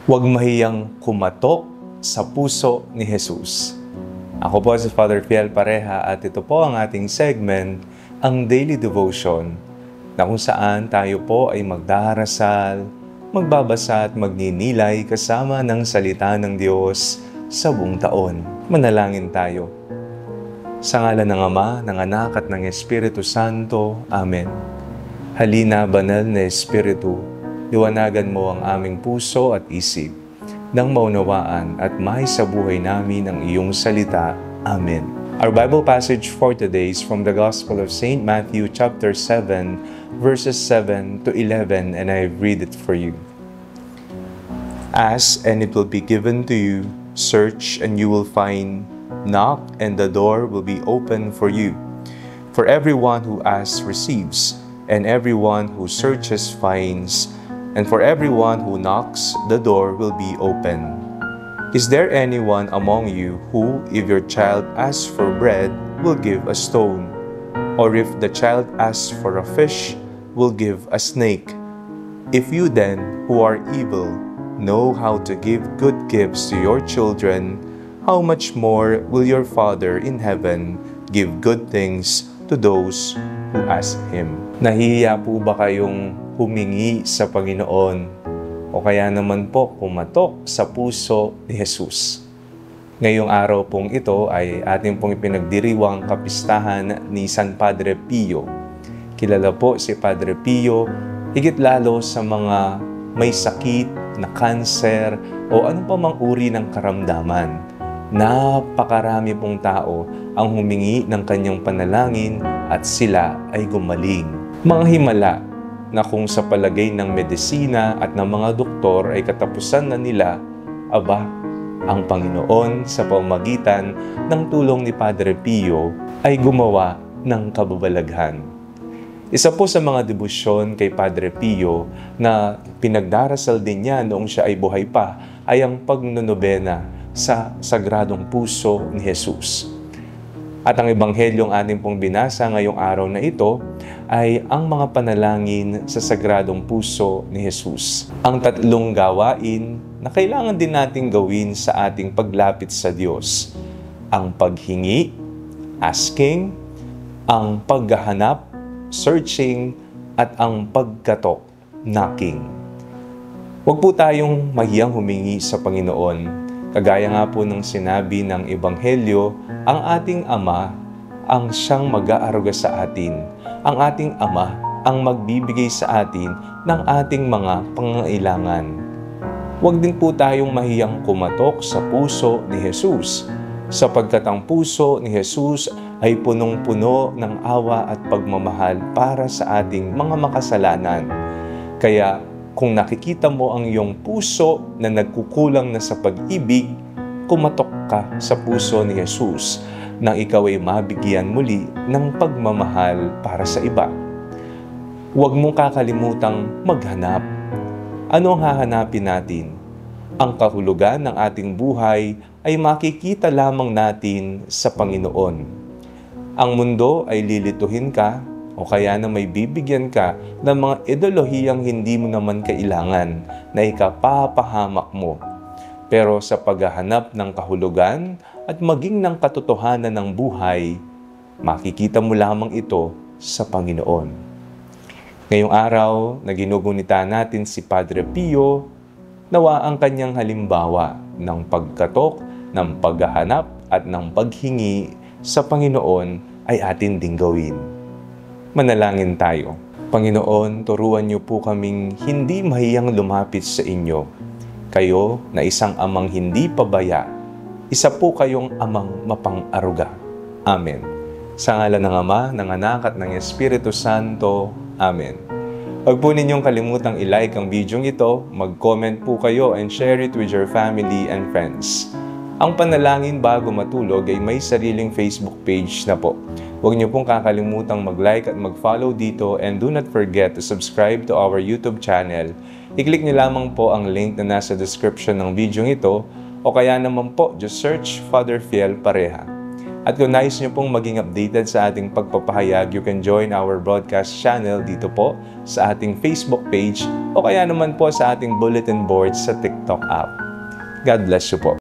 Huwag mahiyang kumatok sa puso ni Jesus. Ako po si Father Fiel Pareha at ito po ang ating segment, ang Daily Devotion, na kung saan tayo po ay magdarasal, magbabasa at magninilay kasama ng salita ng Diyos sa buong taon. Manalangin tayo. Sa ngalan ng Ama, ng Anak at ng Espiritu Santo. Amen. Halina, banal na Espiritu, liwanagan mo ang aming puso at isip, nang maunawaan at maisabuhay namin ang iyong salita. Amen. Our Bible passage for today is from the Gospel of St. Matthew chapter 7, verses 7 to 11, and I read it for you. Ask, and it will be given to you. Search, and you will find. Knock, and the door will be open for you. For everyone who asks receives, and everyone who searches finds, and for everyone who knocks, the door will be open. Is there anyone among you who, if your child asks for bread, will give a stone? Or if the child asks for a fish, will give a snake? If you then, who are evil, know how to give good gifts to your children, how much more will your Father in heaven give good things to those who ask Him? Nahihiya po ba kayong humingi sa Panginoon o kaya naman po kumatok sa puso ni Jesus? Ngayong araw pong ito ay ating pong ipinagdiriwang kapistahan ni San Padre Pio. Kilala po si Padre Pio higit lalo sa mga may sakit na kanser o ano pa mang uri ng karamdaman. Napakarami pong tao ang humingi ng kanyang panalangin at sila ay gumaling. Mga himala na kung sa palagay ng medisina at ng mga doktor ay katapusan na nila, aba, ang Panginoon sa pamamagitan ng tulong ni Padre Pio ay gumawa ng kababalaghan. Isa po sa mga debosyon kay Padre Pio na pinagdarasal din niya noong siya ay buhay pa ay ang pagnonobena sa Sagradong Puso ni Jesus. At ang ebanghelyong ating pong binasa ngayong araw na ito ay ang mga panalangin sa Sagradong Puso ni Jesus. Ang tatlong gawain na kailangan din nating gawin sa ating paglapit sa Diyos. Ang paghingi, asking, ang paghahanap, searching, at ang pagkatok, knocking. Huwag po tayong mahiyang humingi sa Panginoon. Kagaya nga po ng sinabi ng Ebanghelyo, ang ating Ama ang siyang mag-aaruga sa atin. Ang ating Ama ang magbibigay sa atin ng ating mga pangangailangan. Huwag din po tayong mahiyang kumatok sa puso ni Jesus, sapagkat ang puso ni Jesus ay punong-puno ng awa at pagmamahal para sa ating mga makasalanan. Kaya kung nakikita mo ang iyong puso na nagkukulang na sa pag-ibig, kumatok ka sa puso ni Jesus nang ikaw ay mabigyan muli ng pagmamahal para sa iba. Huwag mong kakalimutang maghanap. Ano ang hahanapin natin? Ang kahulugan ng ating buhay ay makikita lamang natin sa Panginoon. Ang mundo ay lilituhin ka o kaya na may bibigyan ka ng mga ideolohiyang hindi mo naman kailangan na ikapapahamak mo. Pero sa paghahanap ng kahulugan at maging ng katotohanan ng buhay, makikita mo lamang ito sa Panginoon. Ngayong araw na ginugunita natin si Padre Pio, nawa ang kanyang halimbawa ng pagkatok, ng paghahanap at ng paghingi sa Panginoon ay atin ding gawin. Manalangin tayo. Panginoon, turuan niyo po kaming hindi mahiyang lumapit sa inyo. Kayo na isang amang hindi pabaya, isa po kayong amang mapang-aruga. Amen. Sa ngalan ng Ama, ng Anak at ng Espiritu Santo. Amen. Huwag po ninyong kalimutang i-like ang video ito, mag-comment po kayo and share it with your family and friends. Ang panalangin bago matulog ay may sariling Facebook page na po. Huwag niyo pong kakalimutang mag-like at mag-follow dito, and do not forget to subscribe to our YouTube channel. I-click niyo lamang po ang link na nasa description ng video ito, o kaya naman po, just search Father Fiel Pareha. At kung nais nyo pong maging updated sa ating pagpapahayag, you can join our broadcast channel dito po sa ating Facebook page o kaya naman po sa ating bulletin board sa TikTok app. God bless you po.